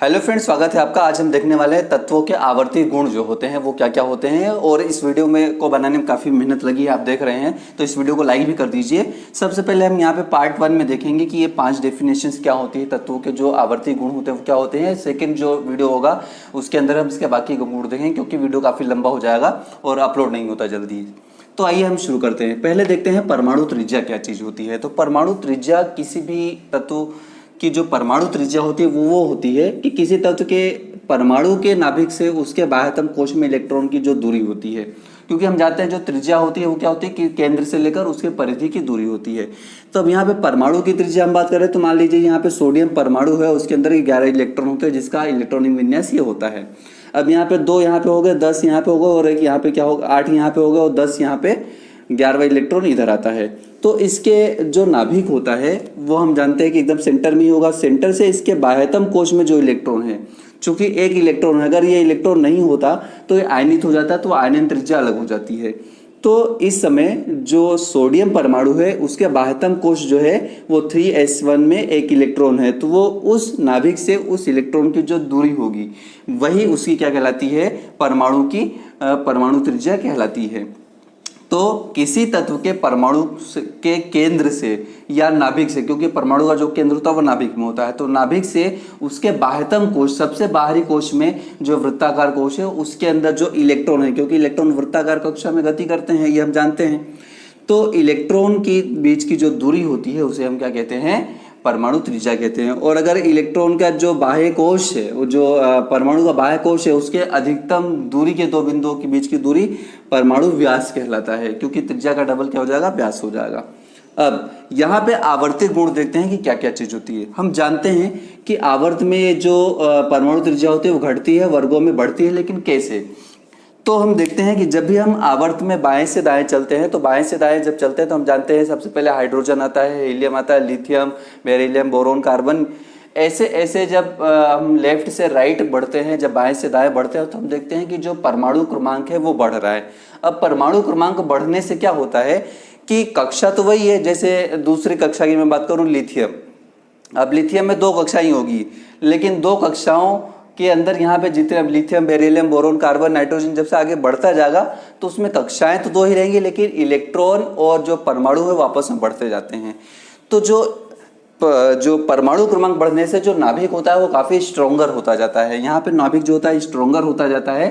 Hello friends, स्वागत है आपका। आज हम देखने वाले हैं तत्वों के आवर्ती गुण जो होते हैं वो क्या क्या होते हैं। और इस वीडियो में को बनाने में काफ़ी मेहनत लगी है, आप देख रहे हैं, तो इस वीडियो को लाइक भी कर दीजिए। सबसे पहले हम यहाँ पे पार्ट 1 में देखेंगे कि ये 5 डेफिनेशंस क्या होती है, तत्वों के जो आवर्ती गुण होते हैं वो क्या होते हैं। सेकेंड जो वीडियो होगा उसके अंदर हम इसके बाकी गुण देखेंगे, क्योंकि वीडियो काफ़ी लंबा हो जाएगा और अपलोड नहीं होता जल्दी। तो आइए हम शुरू करते हैं। पहले देखते हैं परमाणु त्रिज्या क्या चीज़ होती है। तो परमाणु त्रिज्या किसी भी तत्व कि जो परमाणु त्रिज्या होती है वो होती है कि किसी तत्व के परमाणु के नाभिक से उसके बाह्यतम कोश में इलेक्ट्रॉन की जो दूरी होती है। क्योंकि हम जानते हैं जो त्रिज्या होती है वो क्या होती है कि केंद्र से लेकर उसके परिधि की दूरी होती है। तो अब यहाँ पे परमाणु की त्रिज्या हम बात करें तो मान लीजिए यहाँ पे सोडियम परमाणु है, उसके अंदर 11 इलेक्ट्रॉन होते हैं, जिसका इलेक्ट्रॉनिक विन्यास ये होता है। अब यहाँ पे 2 यहाँ पे हो गए, 10 यहाँ पे होगा और एक यहाँ पे क्या होगा, 8 यहाँ पे होगा और 10 यहाँ पे 11वां इलेक्ट्रॉन इधर आता है। तो इसके जो नाभिक होता है वो हम जानते हैं कि एकदम सेंटर में ही होगा। सेंटर से इसके बाह्यतम कोश में जो इलेक्ट्रॉन है, चूंकि एक इलेक्ट्रॉन है, अगर ये इलेक्ट्रॉन नहीं होता तो ये आयनित हो जाता है, तो आयनन त्रिज्या अलग हो जाती है। तो इस समय जो सोडियम परमाणु है उसके बाह्यतम कोश जो है वो 3s1 में एक इलेक्ट्रॉन है, तो वो उस नाभिक से उस इलेक्ट्रॉन की जो दूरी होगी वही उसकी क्या कहलाती है, परमाणु त्रिज्या कहलाती है। तो किसी तत्व के परमाणु के केंद्र से या नाभिक से, क्योंकि परमाणु का जो केंद्र होता है वो नाभिक में होता है, तो नाभिक से उसके बाह्यतम कोश, सबसे बाहरी कोश में जो वृत्ताकार कोश है उसके अंदर जो इलेक्ट्रॉन है, क्योंकि इलेक्ट्रॉन वृत्ताकार कक्षा में गति करते हैं ये हम जानते हैं, तो इलेक्ट्रॉन की बीच की जो दूरी होती है उसे हम क्या कहते हैं, परमाणु त्रिज्या कहते हैं। और अगर इलेक्ट्रॉन का जो बाह्य कोश है, वो जो परमाणु का बाह्य कोश है, उसके अधिकतम दूरी के 2 बिंदुओं के बीच की दूरी परमाणु व्यास कहलाता है, क्योंकि त्रिज्या का डबल क्या हो जाएगा, व्यास हो जाएगा। अब यहाँ पे आवर्तित गुण देखते हैं कि क्या क्या चीज होती है। हम जानते हैं कि आवर्त में जो परमाणु त्रिज्या होती है वो घटती है, वर्गों में बढ़ती है, लेकिन कैसे। तो हम देखते हैं कि जब भी हम आवर्त में बाएं से दाएं चलते हैं, तो बाएं से दाएं जब चलते हैं तो हम जानते हैं सबसे पहले हाइड्रोजन आता है, हीलियम आता है, लिथियम, बेरिलियम, बोरोन, कार्बन, ऐसे ऐसे जब हम लेफ्ट से राइट बढ़ते हैं, जब बाएं से दाएं बढ़ते हैं, तो हम देखते हैं कि जो परमाणु क्रमांक है वो बढ़ रहा है। अब परमाणु क्रमांक बढ़ने से क्या होता है कि कक्षा तो वही है, जैसे दूसरी कक्षा की मैं बात करूं लिथियम। अब लिथियम में 2 कक्षाएं होगी, लेकिन 2 कक्षाओं के अंदर यहाँ पे जितने lithium, beryllium, boron, carbon, nitrogen जब से आगे बढ़ता जाएगा तो उसमें कक्षाएं तो 2 ही रहेंगी, लेकिन इलेक्ट्रॉन और जो परमाणु है वापस में बढ़ते जाते हैं। तो जो परमाणु क्रमांक बढ़ने से जो नाभिक होता है वो काफी स्ट्रोंगर होता जाता है। यहाँ पे नाभिक जो होता है स्ट्रोंगर होता जाता है,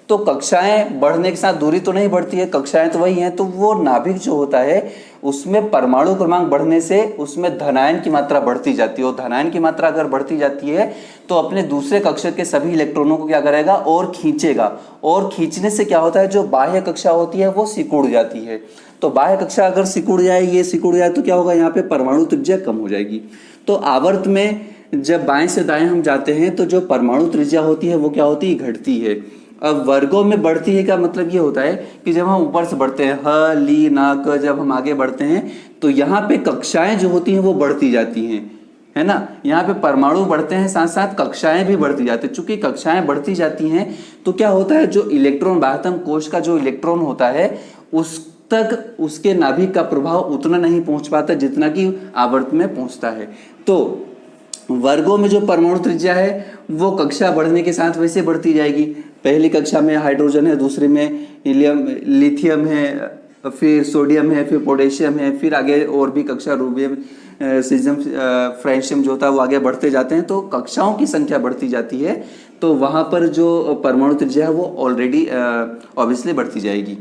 तो कक्षाएं बढ़ने के साथ दूरी तो नहीं बढ़ती है, कक्षाएं तो वही हैं, तो वो नाभिक जो होता है उसमें परमाणु क्रमांक बढ़ने से उसमें धनायन की मात्रा बढ़ती जाती है, और धनायन की मात्रा अगर बढ़ती जाती है तो अपने दूसरे कक्षा के सभी इलेक्ट्रॉनों को क्या करेगा, और खींचेगा, और खींचने से क्या होता है, जो बाह्य कक्षा होती है वो सिकुड़ जाती है। तो बाह्य कक्षा अगर सिकुड़ जाए, ये सिकुड़ जाए, तो क्या होगा, यहाँ पे परमाणु त्रिज्या कम हो जाएगी। तो आवर्त में जब बाएं से दाएं हम जाते हैं तो जो परमाणु त्रिज्या होती है वो क्या होती है, घटती है। अब वर्गों में बढ़ती है का मतलब ये होता है कि जब हम ऊपर से बढ़ते हैं, ह, ली, ना, क, जब हम आगे बढ़ते हैं तो यहाँ पे कक्षाएं जो होती हैं वो बढ़ती जाती हैं, है ना। यहाँ पे परमाणु बढ़ते हैं, साथ साथ कक्षाएं भी बढ़ती जाती है। चूंकि कक्षाएं बढ़ती जाती हैं तो क्या होता है, जो इलेक्ट्रॉन, बाह्यतम कोश का जो इलेक्ट्रॉन होता है उस तक उसके नाभिक का प्रभाव उतना नहीं पहुंच पाता जितना कि आवर्त में पहुंचता है। तो वर्गों में जो परमाणु त्रिज्या है वो कक्षा बढ़ने के साथ वैसे बढ़ती जाएगी। पहली कक्षा में हाइड्रोजन है, दूसरी में हीलियम, लिथियम है, फिर सोडियम है, फिर पोटेशियम है, फिर आगे और भी कक्षा रूबियम, सीजियम, फ्रेंशियम जो होता है वो आगे बढ़ते जाते हैं, तो कक्षाओं की संख्या बढ़ती जाती है। तो वहां पर जो परमाणु त्रिज्या है वो ऑलरेडी ऑब्वियसली बढ़ती जाएगी।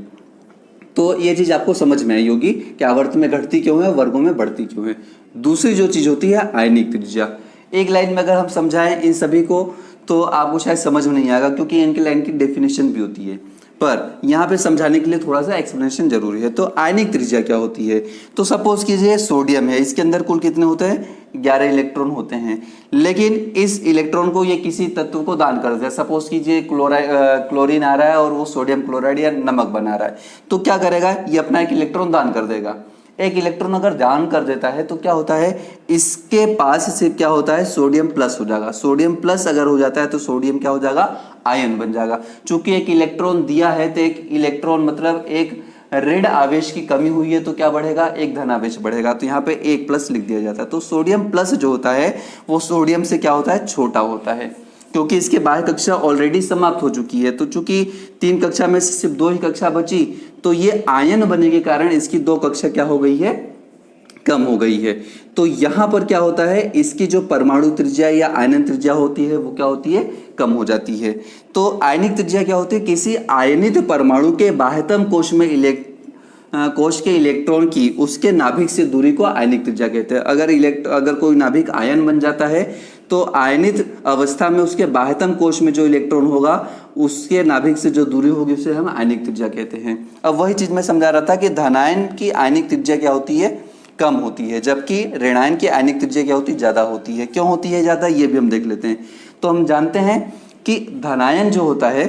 तो ये चीज आपको समझ में आई होगी कि आवर्त में घटती क्यों है, वर्गों में बढ़ती क्यों है। दूसरी जो चीज होती है आयनिक त्रिज्या। एक लाइन में अगर हम समझाएं इन सभी को तो आपको शायद समझ में नहीं आएगा, क्योंकि इनकी लाइन की डेफिनेशन भी होती है, पर यहाँ पे समझाने के लिए थोड़ा सा एक्सप्लेनेशन जरूरी है। तो आयनिक त्रिज्या क्या होती है, तो सपोज कीजिए सोडियम है, इसके अंदर कुल कितने होते हैं, 11 इलेक्ट्रॉन होते हैं, लेकिन इस इलेक्ट्रॉन को ये किसी तत्व को दान कर दिया। सपोज कीजिए क्लोरीन आ रहा है और वो सोडियम क्लोराइड या नमक बना रहा है, तो क्या करेगा, ये अपना एक इलेक्ट्रॉन दान कर देगा। एक इलेक्ट्रॉन अगर दान कर देता है तो क्या होता है, इसके पास से क्या होता है, सोडियम प्लस हो जाएगा। सोडियम प्लस अगर हो जाता है तो सोडियम क्या हो जाएगा, आयन बन जाएगा। चूंकि एक इलेक्ट्रॉन दिया है तो एक इलेक्ट्रॉन मतलब एक ऋण आवेश की कमी हुई है तो क्या बढ़ेगा, एक धन आवेश बढ़ेगा, तो यहाँ पे 1 प्लस लिख दिया जाता है। तो सोडियम प्लस जो होता है वो सोडियम से क्या होता है, छोटा होता है। क्योंकि इसके बाह्य कक्षा ऑलरेडी समाप्त हो चुकी है। तो चूंकि 3 कक्षा में से सिर्फ 2 ही कक्षा बची, तो ये आयन बनने के कारण इसकी 2 कक्षा क्या हो गई है, कम हो गई है। तो यहां पर क्या होता है, इसकी जो परमाणु त्रिज्या या आयनन त्रिज्या होती है वो क्या होती है, कम हो जाती है। तो आयनिक त्रिज्या क्या होती है, किसी आयनित परमाणु के बाह्यतम कोश में कोश के इलेक्ट्रॉन की उसके नाभिक से दूरी को आयनिक त्रिज्या कहते हैं। अगर कोई नाभिक आयन बन जाता है तो आयनित अवस्था में उसके बाह्यतम कोश में जो इलेक्ट्रॉन होगा उसके नाभिक से जो दूरी होगी उसे हम आयनिक त्रिज्या कहते हैं। अब वही चीज मैं समझा रहा था कि धनायन की आयनिक त्रिज्या क्या होती है, कम होती है, जबकि ऋणायन की आयनिक त्रिज्या क्या होती है, ज्यादा होती है। क्यों होती है ज्यादा, ये भी हम देख लेते हैं। तो हम जानते हैं कि धनायन जो होता है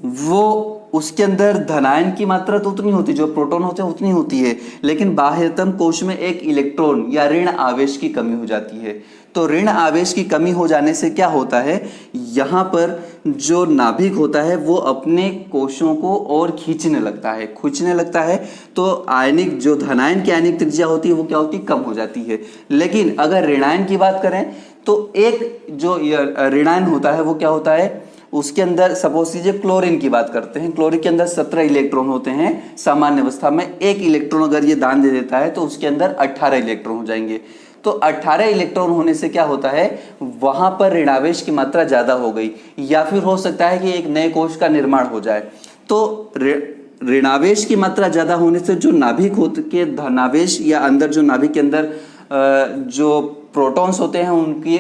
वो उसके अंदर धनायन की मात्रा तो उतनी होती है, जो प्रोटॉन होते हैं उतनी होती है, लेकिन बाह्यतम कोश में एक इलेक्ट्रॉन या ऋण आवेश की कमी हो जाती है। तो ऋण आवेश की कमी हो जाने से क्या होता है, यहाँ पर जो नाभिक होता है वो अपने कोशों को और खींचने लगता है। तो आयनिक जो धनायन की आयनिक त्रिज्या होती है वो क्या होती है, कम हो जाती है। लेकिन अगर ऋणायन की बात करें तो एक जो ऋणायन होता है वो क्या होता है, उसके अंदर सपोज कीजिए क्लोरीन की बात करते हैं, क्लोरीन के अंदर 17 इलेक्ट्रॉन होते हैं सामान्य अवस्था में। एक इलेक्ट्रॉन अगर ये दान दे देता है तो उसके अंदर 18 इलेक्ट्रॉन हो जाएंगे। तो 18 इलेक्ट्रॉन होने से क्या होता है, वहां पर ऋणावेश की मात्रा ज्यादा हो गई, या फिर हो सकता है कि एक नए कोश का निर्माण हो जाए। तो ऋणावेश की मात्रा ज्यादा होने से जो नाभिक होते के धनावेश या अंदर जो नाभिक के अंदर जो प्रोटॉन्स होते हैं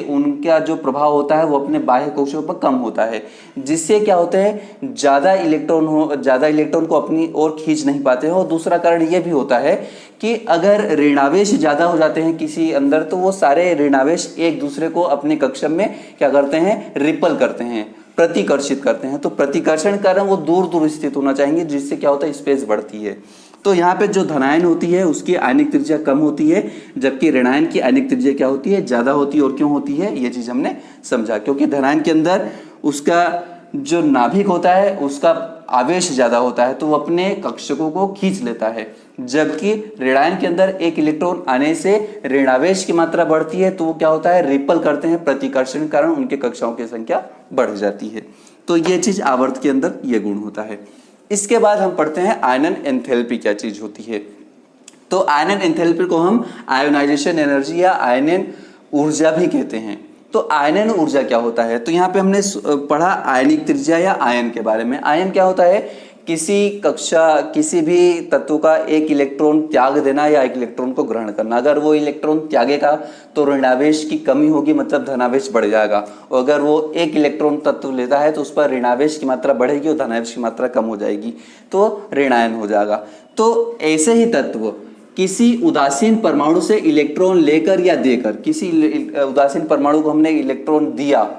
उनका जो प्रभाव होता है वो अपने बाह्य कोशों पर कम होता है, जिससे क्या होता है, ज्यादा इलेक्ट्रॉन को अपनी ओर खींच नहीं पाते हैं। और दूसरा कारण ये भी होता है कि अगर ऋणावेश ज्यादा हो जाते हैं किसी अंदर तो वो सारे ऋणावेश एक दूसरे को अपने कक्षा में क्या करते हैं, रिपल करते हैं, प्रतिकर्षित करते हैं। तो प्रतिकर्षण के कारण वो दूर दूर स्थित होना चाहिए, जिससे क्या होता है, स्पेस बढ़ती है। तो यहाँ पे जो धनायन होती है उसकी आयनिक त्रिज्या कम होती है, जबकि ऋणायन की आयनिक त्रिज्या क्या होती है, ज्यादा होती है। और क्यों होती है ये चीज हमने समझा, क्योंकि धनायन के अंदर उसका जो नाभिक होता है उसका आवेश ज्यादा होता है तो वो अपने कक्षकों को खींच लेता है, जबकि ऋणायन के अंदर एक इलेक्ट्रॉन आने से ऋणावेश की मात्रा बढ़ती है तो वो क्या होता है, रिपल करते हैं, प्रतिकर्षण के कारण उनके कक्षाओं की संख्या बढ़ जाती है। तो ये चीज आवर्त के अंदर ये गुण होता है। इसके बाद हम पढ़ते हैं आयनन एंथैल्पी क्या चीज होती है। तो आयनन एंथैल्पी को हम आयोनाइजेशन एनर्जी या आयनन ऊर्जा भी कहते हैं। तो आयनन ऊर्जा क्या होता है, तो यहाँ पे हमने पढ़ा आयनिक त्रिज्या या आयन के बारे में। आयन क्या होता है, किसी भी तत्व का एक इलेक्ट्रॉन त्याग देना या एक इलेक्ट्रॉन को ग्रहण करना। अगर वो इलेक्ट्रॉन त्यागेगा तो ऋणावेश की कमी होगी, मतलब धनावेश बढ़ जाएगा। और अगर वो एक इलेक्ट्रॉन तत्व लेता है तो उस पर ऋणावेश की मात्रा बढ़ेगी और धनावेश की मात्रा कम हो जाएगी, तो ऋणायन हो जाएगा। तो ऐसे ही तत्व किसी उदासीन परमाणु से इलेक्ट्रॉन लेकर या देकर, किसी उदासीन परमाणु को हमने इलेक्ट्रॉन दिया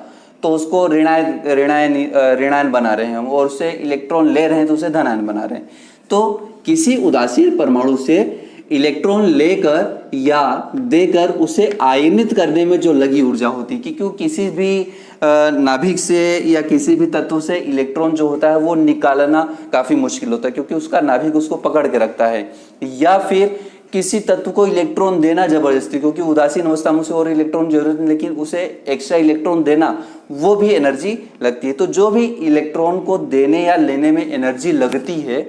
तो उसको ऋणायन बना रहे हैं हम, और उससे इलेक्ट्रॉन ले रहे हैं तो उसे धनायन बना रहे हैं। तो किसी उदासीन परमाणु से इलेक्ट्रॉन लेकर या देकर उसे आयनित करने में जो लगी ऊर्जा होती है, क्योंकि किसी भी नाभिक से या किसी भी तत्व से इलेक्ट्रॉन जो होता है वो निकालना काफी मुश्किल होता है, क्योंकि उसका नाभिक उसको पकड़ के रखता है। या फिर किसी तत्व को इलेक्ट्रॉन देना जबरदस्ती, क्योंकि उदासीन अवस्था में उसे और इलेक्ट्रॉन जरूरत नहीं, लेकिन उसे एक्स्ट्रा इलेक्ट्रॉन देना वो भी एनर्जी लगती है। तो जो भी इलेक्ट्रॉन को देने या लेने में एनर्जी लगती है,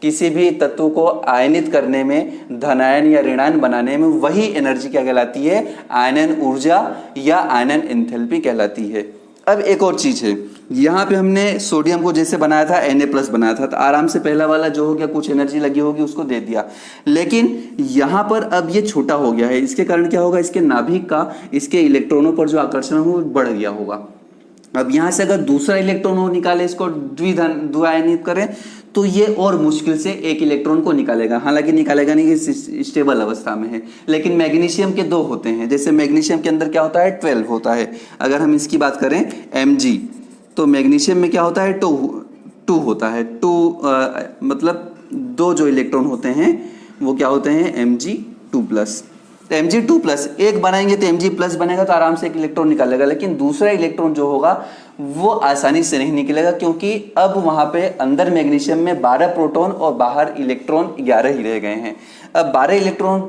किसी भी तत्व को आयनित करने में, धनायन या ऋणायन बनाने में, वही एनर्जी क्या कहलाती है, आयनन ऊर्जा या आयनन एंथैल्पी कहलाती है। अब एक और चीज है, यहाँ पे हमने सोडियम को जैसे बनाया था Na+ बनाया था, तो आराम से पहला वाला जो हो गया, कुछ एनर्जी लगी होगी उसको दे दिया। लेकिन यहाँ पर अब ये छोटा हो गया है, इसके कारण क्या होगा, इसके नाभिक का इसके इलेक्ट्रॉनों पर जो आकर्षण हो बढ़ गया होगा। अब यहाँ से अगर दूसरा इलेक्ट्रॉन हो निकाले, इसको द्विआयनित करें तो ये और मुश्किल से एक इलेक्ट्रॉन को निकालेगा। हालांकि निकालेगा नहीं, ये स्टेबल अवस्था में है। लेकिन मैग्नीशियम के 2 होते हैं, जैसे मैग्नीशियम के अंदर क्या होता है, 12 होता है। अगर हम इसकी बात करें Mg, तो मैग्नीशियम में क्या होता है, 2 होता है। 2 मतलब 2 जो इलेक्ट्रॉन होते हैं वो क्या होते हैं, Mg2+। तो Mg2+ एक बनाएंगे तो Mg+ बनेगा, तो आराम से एक इलेक्ट्रॉन निकालेगा। लेकिन दूसरा इलेक्ट्रॉन जो होगा वो आसानी से नहीं निकलेगा, क्योंकि अब वहां पे अंदर मैग्नीशियम में 12 प्रोटॉन और बाहर इलेक्ट्रॉन 11 ही रह गए हैं। अब 12 इलेक्ट्रॉन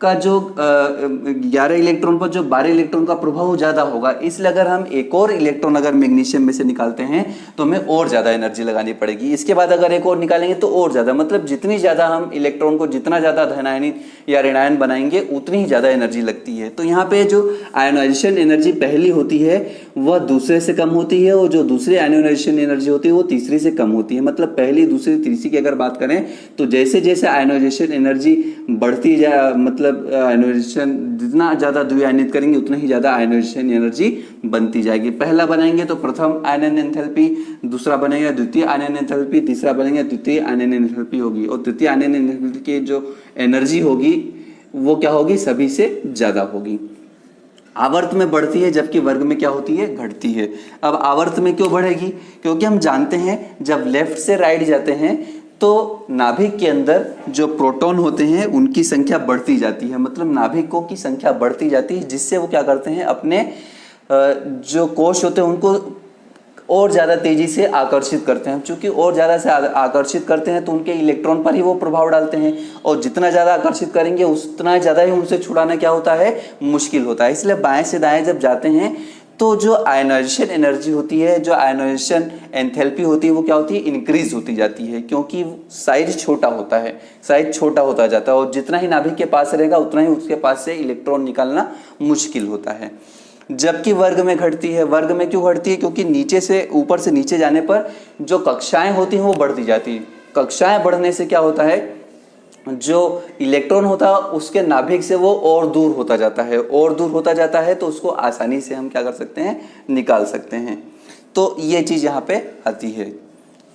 का जो 11 इलेक्ट्रॉन पर जो 12 इलेक्ट्रॉन का प्रभाव ज़्यादा होगा, इसलिए अगर हम एक और इलेक्ट्रॉन अगर मैग्नीशियम में से निकालते हैं तो हमें और ज़्यादा एनर्जी लगानी पड़ेगी। इसके बाद अगर एक और निकालेंगे तो और ज़्यादा, मतलब जितनी ज़्यादा हम इलेक्ट्रॉन को जितना ज़्यादा धनायनित या ऋणायन बनाएंगे उतनी ही ज़्यादा एनर्जी लगती है। तो यहाँ पे जो आयोनाइजेशन एनर्जी पहली होती है वह दूसरे से कम होती है, और जो दूसरी आयोनाइजेशन एनर्जी होती है वो तीसरी से कम होती है। मतलब पहली, दूसरी, तीसरी की अगर बात करें तो जैसे जैसे आयोनाइजेशन एनर्जी बढ़ती जाए, मतलब आयोनाइजेशन जितना ज़्यादा द्विआयनित करेंगे उतना ही ज़्यादा आयोनाइजेशन एनर्जी बनती जाएगी। पहला बनाएंगे तो प्रथम आयनन एंथैल्पी, दूसरा बनेगा द्वितीय आयनन एंथैल्पी, तीसरा बनेगा तृतीय आयनन एंथैल्पी होगी, और तृतीय आयनन एंथैल्पी की जो एनर्जी होगी वो क्या होगी, सभी से ज़्यादा होगी। आवर्त में बढ़ती है जबकि वर्ग में क्या होती है, घटती है। अब आवर्त में क्यों बढ़ेगी, क्योंकि हम जानते हैं जब लेफ्ट से राइट जाते हैं तो नाभिक के अंदर जो प्रोटॉन होते हैं उनकी संख्या बढ़ती जाती है, मतलब नाभिकों की संख्या बढ़ती जाती है, जिससे वो क्या करते हैं अपने जो कोश होते हैं उनको और ज़्यादा तेजी से आकर्षित करते हैं। चूंकि और ज़्यादा से आकर्षित करते हैं तो उनके इलेक्ट्रॉन पर ही वो प्रभाव डालते हैं, और जितना ज़्यादा आकर्षित करेंगे उतना ज़्यादा ही उनसे छुड़ाना क्या होता है, मुश्किल होता है। इसलिए बाएं से दाएं जब जाते हैं तो जो आयोनाइजेशन एनर्जी होती है, जो आयोनाइजेशन एंथैल्पी होती है वो क्या होती है, इंक्रीज होती जाती है, क्योंकि साइज छोटा होता है, साइज छोटा होता जाता है, और जितना ही नाभिक के पास रहेगा उतना ही उसके पास से इलेक्ट्रॉन निकालना मुश्किल होता है। जबकि वर्ग में घटती है। वर्ग में क्यों घटती है, क्योंकि नीचे से ऊपर से नीचे जाने पर जो कक्षाएं होती हैं वो बढ़ती जाती हैं। कक्षाएं बढ़ने से क्या होता है, जो इलेक्ट्रॉन होता है उसके नाभिक से वो और दूर होता जाता है, और दूर होता जाता है तो उसको आसानी से हम क्या कर सकते हैं, निकाल सकते हैं। तो ये चीज़ यहाँ पे आती है।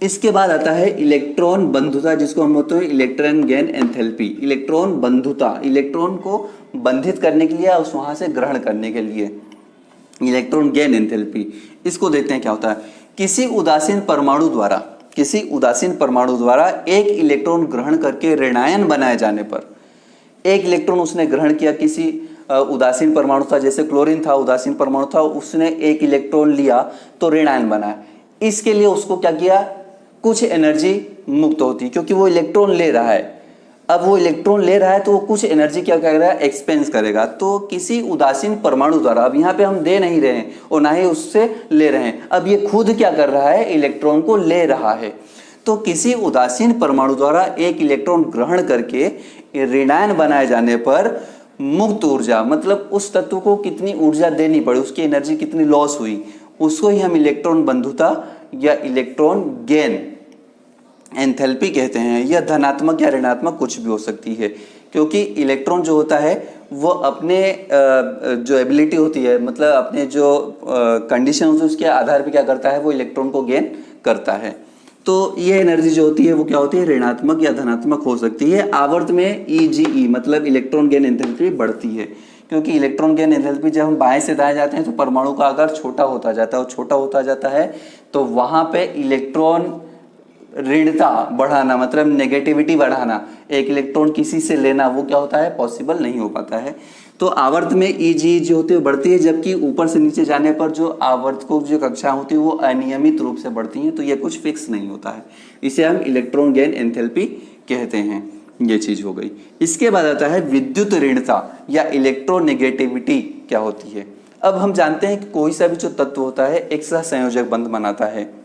इसके बाद आता है इलेक्ट्रॉन बंधुता, जिसको हम बोलते हैं इलेक्ट्रॉन गेन एंथैल्पी। इलेक्ट्रॉन बंधुता, इलेक्ट्रॉन को बंधित करने के लिए उस वहाँ से ग्रहण करने के लिए इलेक्ट्रॉन गेन एंथैल्पी। इसको देखते हैं क्या होता है। किसी उदासीन परमाणु द्वारा एक इलेक्ट्रॉन ग्रहण करके ऋणायन बनाए जाने पर, एक इलेक्ट्रॉन उसने ग्रहण किया, किसी उदासीन परमाणु था, जैसे क्लोरीन था, उदासीन परमाणु था, उसने एक इलेक्ट्रॉन लिया तो ऋणायन बनाया। इसके लिए उसको क्या किया, कुछ एनर्जी मुक्त होती, क्योंकि वो इलेक्ट्रॉन ले रहा है। अब वो इलेक्ट्रॉन ले रहा है तो वो कुछ एनर्जी क्या करेगा, एक्सपेंस करेगा। तो किसी उदासीन परमाणु द्वारा, अब यहाँ पे हम दे नहीं रहे हैं और ना ही उससे ले रहे हैं, अब ये खुद क्या कर रहा है, इलेक्ट्रॉन को ले रहा है। तो किसी उदासीन परमाणु द्वारा एक इलेक्ट्रॉन ग्रहण करके ऋणायन बनाए जाने पर मुक्त ऊर्जा, मतलब उस तत्व को कितनी ऊर्जा देनी पड़ी, उसकी एनर्जी कितनी लॉस हुई, उसको ही हम इलेक्ट्रॉन बंधुता या इलेक्ट्रॉन गेन एंथैल्पी कहते हैं। यह धनात्मक या ऋणात्मक कुछ भी हो सकती है, क्योंकि इलेक्ट्रॉन जो होता है वो अपने जो एबिलिटी होती है, मतलब अपने जो कंडीशन होती है उसके आधार पर क्या करता है, वो इलेक्ट्रॉन को गेन करता है। तो ये एनर्जी जो होती है वो क्या होती है, ऋणात्मक या धनात्मक हो सकती है। आवर्त में EGE मतलब इलेक्ट्रॉन गेन एंथैल्पी बढ़ती है, क्योंकि इलेक्ट्रॉन गेन एंथैल्पी जब हम बाएं से दाएं जाते हैं तो परमाणु का आकार छोटा होता जाता है, और छोटा होता जाता है तो वहां पे इलेक्ट्रॉन ऋणता बढ़ाना, मतलब नेगेटिविटी बढ़ाना, एक इलेक्ट्रॉन किसी से लेना, वो क्या होता है, पॉसिबल नहीं हो पाता है। तो आवर्त में EGE जो होती है बढ़ती है, जबकि ऊपर से नीचे जाने पर जो आवर्त को जो कक्षा होती है वो अनियमित रूप से बढ़ती हैं। तो ये कुछ फिक्स नहीं होता है, इसे हम इलेक्ट्रॉन गेन एंथैल्पी कहते हैं। ये चीज हो गई। इसके बाद आता है विद्युत ऋणता या इलेक्ट्रोनेगेटिविटी क्या होती है। अब हम जानते हैं कि कोई सा भी जो तत्व होता है एक सहसंयोजक बंध बनाता है।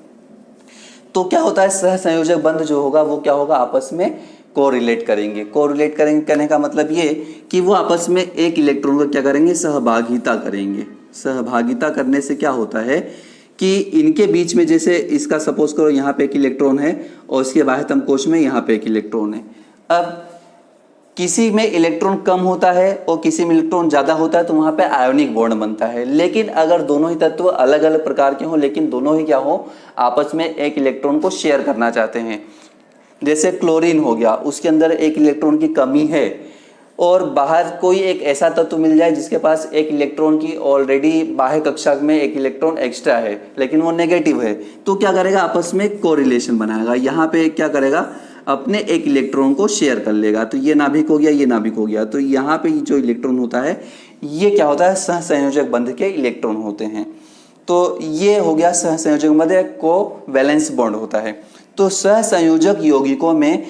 तो क्या होता है, सहसंयोजक बंध जो होगा वो क्या होगा, आपस में कोरिलेट करेंगे। कोरिलेट करेंगे कहने का मतलब ये कि वो आपस में एक इलेक्ट्रॉन को क्या करेंगे, सहभागिता करेंगे। सहभागिता करने से क्या होता है कि इनके बीच में, जैसे इसका सपोज करो यहाँ पे एक इलेक्ट्रॉन है और इसके बाह्यतम कोश में यहाँ पे एक इलेक्ट्रॉन है। अब किसी में इलेक्ट्रॉन कम होता है और किसी में इलेक्ट्रॉन ज्यादा होता है तो वहां पे आयोनिक बॉन्ड बनता है। लेकिन अगर दोनों ही तत्व अलग अलग प्रकार के हों, लेकिन दोनों ही क्या हो, आपस में एक इलेक्ट्रॉन को शेयर करना चाहते हैं, जैसे क्लोरीन हो गया, उसके अंदर एक इलेक्ट्रॉन की कमी है और बाहर कोई एक ऐसा तत्व मिल जाए जिसके पास एक इलेक्ट्रॉन की ऑलरेडी बाह्य कक्षा में एक इलेक्ट्रॉन एक्स्ट्रा है लेकिन वो नेगेटिव है, तो क्या करेगा, आपस में कोरिलेशन बनाएगा। यहाँ पे क्या करेगा, अपने एक इलेक्ट्रॉन को शेयर कर लेगा। तो ये नाभिक हो गया, ये नाभिक हो गया। तो यहाँ पे जो इलेक्ट्रॉन होता है ये क्या होता है, सहसंयोजक बंध के इलेक्ट्रॉन होते हैं। तो ये हो गया सहसंयोजक बंध, को वैलेंस बॉन्ड होता है। तो सहसंयोजक यौगिकों में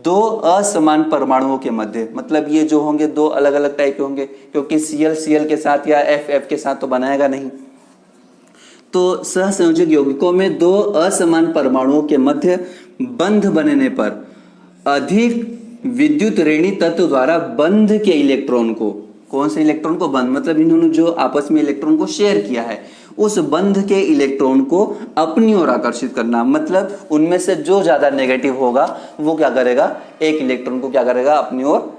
दो असमान परमाणुओं के मध्य, मतलब ये जो होंगे दो अलग अलग टाइप के होंगे, क्योंकि Cl के साथ या F के साथ तो बनाएगा नहीं। तो सहसंयोजक यौगिकों में दो असमान परमाणुओं के मध्य बंध बनने पर अधिक विद्युत ऋणी तत्व द्वारा बंध के इलेक्ट्रॉन को, कौन से इलेक्ट्रॉन को? बंध, मतलब इन्होंने जो आपस में इलेक्ट्रॉन को शेयर किया है, उस बंध के इलेक्ट्रॉन को अपनी ओर आकर्षित करना। मतलब उनमें से जो ज्यादा नेगेटिव होगा वो क्या करेगा, एक इलेक्ट्रॉन को क्या करेगा, अपनी ओर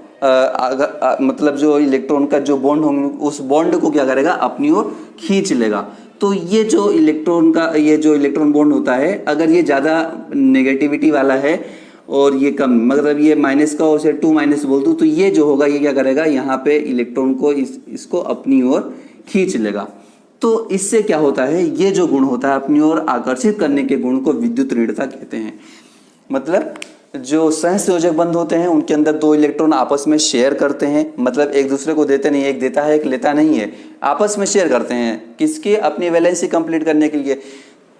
मतलब जो इलेक्ट्रॉन का जो बॉन्ड होंगे उस बॉन्ड को क्या करेगा, अपनी ओर खींच लेगा। तो ये जो इलेक्ट्रॉन का ये जो इलेक्ट्रॉन बॉन्ड होता है, अगर ये ज्यादा नेगेटिविटी वाला है और ये कम, मतलब ये माइनस का उसे 2- बोल दूं, तो ये जो होगा ये क्या करेगा, यहाँ पे इलेक्ट्रॉन को इसको अपनी ओर खींच लेगा। तो इससे क्या होता है, ये जो गुण होता है अपनी ओर आकर्षित करने के गुण को विद्युत ऋणता कहते हैं। मतलब जो सहसंयोजक बंध होते हैं उनके अंदर दो इलेक्ट्रॉन आपस में शेयर करते हैं, मतलब एक दूसरे को देते नहीं, एक देता है एक लेता नहीं है, आपस में शेयर करते हैं, किसके? अपनी वैलेंसी कंप्लीट करने के लिए।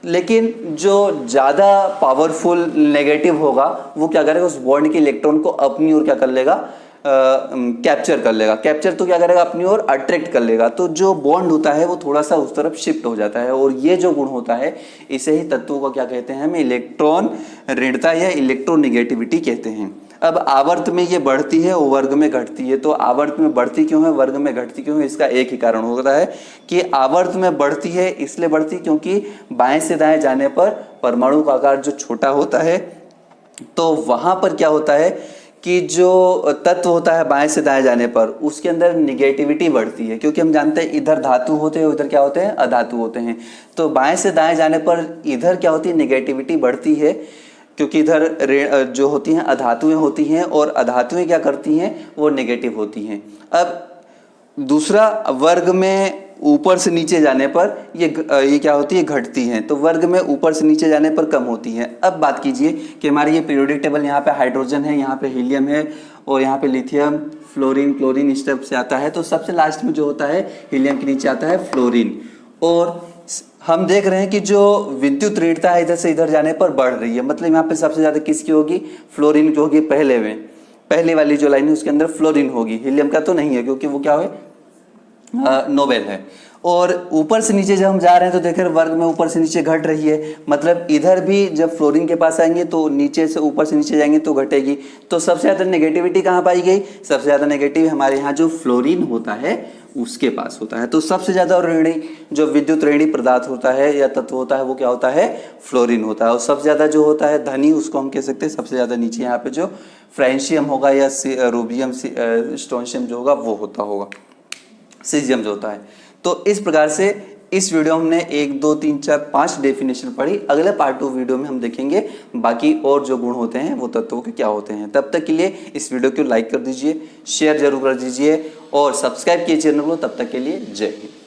लेकिन जो ज़्यादा पावरफुल नेगेटिव होगा वो क्या करेगा, उस बॉन्ड के इलेक्ट्रॉन को अपनी ओर क्या कर लेगा, कैप्चर कर लेगा। कैप्चर तो क्या करेगा, अपनी ओर अट्रैक्ट कर लेगा। तो जो बॉन्ड होता है वो थोड़ा सा उस तरफ शिफ्ट हो जाता है, और ये जो गुण होता है इसे ही तत्वों को क्या कहते हैं, हम इलेक्ट्रॉन ऋणता या इलेक्ट्रोनेगेटिविटी कहते हैं। अब आवर्त में ये बढ़ती है और वर्ग में घटती है। तो आवर्त में बढ़ती क्यों है, वर्ग में घटती क्यों है, इसका एक ही कारण होता है कि आवर्त में बढ़ती है इसलिए बढ़ती क्योंकि बाएं से दाएं जाने पर परमाणु का आकार जो छोटा होता है, तो वहां पर क्या होता है कि जो तत्व होता है बाएं से दाएं जाने पर उसके अंदर निगेटिविटी बढ़ती है, क्योंकि हम जानते हैं इधर धातु होते हैं उधर क्या होते हैं, अधातु होते हैं। तो बाएं से दाएं जाने पर इधर क्या होती है, निगेटिविटी बढ़ती है, क्योंकि इधर जो होती हैं अधातुएं होती हैं, और अधातुएं क्या करती हैं, वो नेगेटिव होती हैं। अब दूसरा, वर्ग में ऊपर से नीचे जाने पर ये क्या होती है, घटती हैं। तो वर्ग में ऊपर से नीचे जाने पर कम होती हैं। अब बात कीजिए कि हमारी ये पीरियोडिक टेबल, यहाँ पे हाइड्रोजन है, यहाँ पे हीलियम है, और यहाँ पे लिथियम, फ्लोरीन, क्लोरीन इस टाइप से आता है। तो सबसे लास्ट में जो होता है हीलियम के नीचे आता है फ्लोरीन। और हम देख रहे हैं कि जो विद्युत ऋणता है इधर से इधर जाने पर बढ़ रही है, मतलब यहाँ पे सबसे ज्यादा किसकी होगी, फ्लोरीन की होगी। पहले में पहली वाली जो लाइन है उसके अंदर फ्लोरीन होगी, हीलियम का तो नहीं है क्योंकि वो क्या है, नोबेल है। और ऊपर से नीचे जब हम जा रहे हैं तो देखें वर्ग में ऊपर से नीचे घट रही है, मतलब इधर भी जब फ्लोरीन के पास आएंगे तो नीचे से ऊपर से नीचे जाएंगे तो घटेगी। तो सबसे ज्यादा नेगेटिविटी कहाँ पाई गई, सबसे ज्यादा नेगेटिव हमारे यहाँ जो फ्लोरीन होता है उसके पास होता है। तो सबसे ज्यादा ऋणी जो विद्युत ऋणी पदार्थ होता है या तत्व होता है वो क्या होता है, फ्लोरीन होता है। और सबसे ज्यादा जो होता है धनी, उसको हम कह सकते हैं सबसे ज्यादा नीचे यहाँ पे जो फ्रेंशियम होगा या रूबियम स्ट्रोंशियम जो होगा वो होगा, सीजियम जो होता है। तो इस प्रकार से इस वीडियो में हमने 1, 2, 3, 4, 5 डेफिनेशन पढ़ी। अगले पार्ट 2 वीडियो में हम देखेंगे बाकी और जो गुण होते हैं वो तत्वों के क्या होते हैं। तब तक के लिए इस वीडियो को लाइक कर दीजिए, शेयर जरूर कर दीजिए और सब्सक्राइब कीजिए चैनल को। तब तक के लिए जय हिंद।